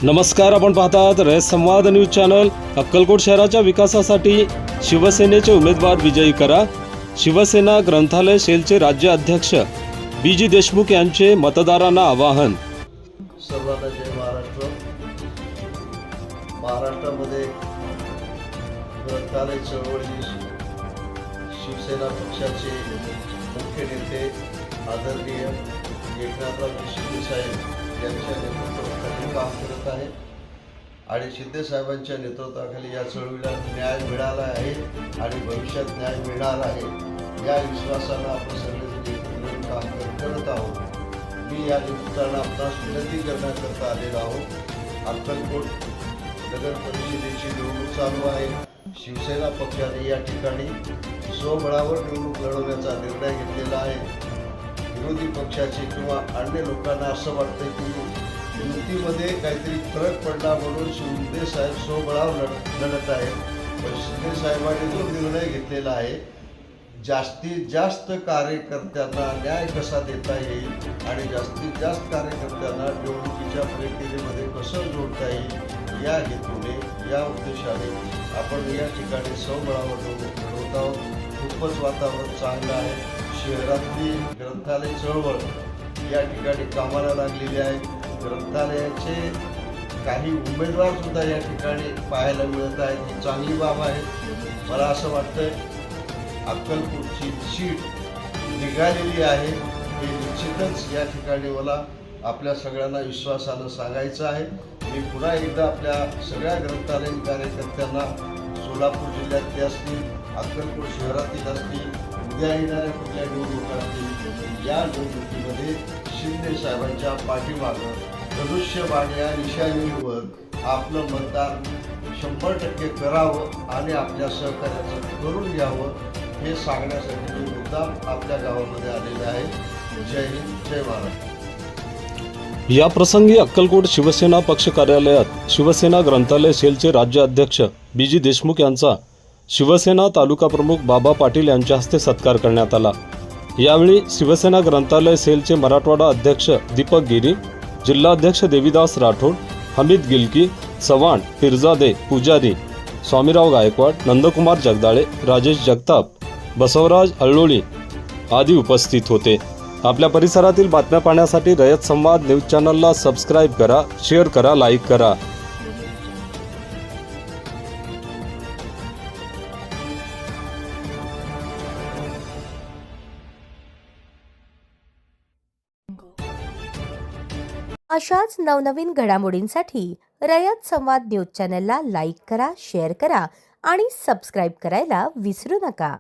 नमस्कार, आपण पाहतात रयत संवाद न्यूज चॅनल। अक्कलकोट शहराच्या विकासासाठी शिवसेनेचे उमेदवार विजयी करा। शिवसेना ग्रंथालय सेलचे राज्य अध्यक्ष बीजी देशमुख यांचे मतदारांना आवाहन। सर्वांना जय महाराष्ट्र। महाराष्ट्रामध्ये ग्रंथालय चळवळी शिवसेना पक्षाचे मुख्य नेते आदरणीय एकनाथराव शिंदे साहेब यांच्या नेतृत्वाखाली काम करत आहे आणि शिंदे साहेबांच्या नेतृत्वाखाली या चळवळीला न्याय मिळाला आहे आणि भविष्यात न्याय मिळणार आहे या विश्वासानं आपण सगळेजण एकत्र मिळून काम करत आहोत। मी या निमित्तानं आपणास विनंती करण्याकरता आलेलो आहोत। अक्कलकोट नगर परिषदेची निवडणूक चालू आहे। शिवसेना पक्षाने या ठिकाणी स्वबळावर निवडणूक लढवण्याचा निर्णय घेतलेला आहे। विरोधी पक्षाचे किंवा अन्य लोकांना असं वाटतं की युतीमध्ये काहीतरी फरक पडला म्हणून शिंदे साहेब स्वबळावर लढत आहेत, पण शिंदे साहेबांनी जो निर्णय घेतलेला आहे जास्तीत जास्त कार्यकर्त्यांना न्याय कसा देता येईल आणि जास्तीत जास्त कार्यकर्त्यांना निवडणुकीच्या प्रक्रियेमध्ये कसं जोडता येईल या हेतूने या उद्देशाने आपण या ठिकाणी स्वबळावर निवडणूक लढवत आहोत। खूपच वातावरण चांगलं आहे। शहरातली ग्रंथालय चळवळ या ठिकाणी कामाला लागलेली आहे। ग्रंथालयाचे काही उमेदवार सुद्धा या ठिकाणी पाहायला मिळत आहेत, ही चांगली बाब आहे। मला असं वाटतं अक्कलकोटची सीट निघालेली आहे हे निश्चितच या ठिकाणी मला आपल्या सगळ्यांना विश्वासानं सांगायचं आहे। मी पुन्हा एकदा आपल्या सगळ्या ग्रंथालयीन कार्यकर्त्यांना सोलापूर जिल्ह्यातले असतील, अक्कलकोट शहरातील असतील, उद्या येणाऱ्या कुठल्या निवडणुका असतील या निवडणुकीमध्ये शिंदे साहेबांच्या पाठीमागं धनुष्यबाण या निशाणीवर आपलं मतदान 100% करावं आणि आपल्या सहकार्याचं करून घ्यावं हे सांगण्यासाठी मी मुद्दाम आपल्या गावामध्ये आलेले आहे। जय हिंद, जय महाराष्ट्र। या प्रसंगी अक्कलकोट शिवसेना पक्ष कार्यालयात शिवसेना ग्रंथालय सेलचे राज्य अध्यक्ष बीजी देशमुख यांचा शिवसेना तालुका प्रमुख बाबा पाटील यांच्या हस्ते सत्कार करण्यात आला। यावेळी शिवसेना ग्रंथालय सेलचे मराठवाडा अध्यक्ष दीपक गिरी, जिल्हाध्यक्ष देवीदास राठोड, हमीद गिलकी, चव्हाण, पिरजादे, पुजारी, स्वामीराव गायकवाड, नंदकुमार जगदाळे, राजेश जगताप, बसवराज अळलोळी आदी उपस्थित होते। आपल्या परिसरातील बातम्या पाहण्यासाठी रयत संवाद न्यूज चॅनलला सबस्क्राईब करा, शेअर करा, लाईक करा। अशाच नवनवीन घडामोडींसाठी रयत संवाद न्यूज चॅनलला लाईक करा, शेअर करा आणि सबस्क्राईब करायला विसरू नका।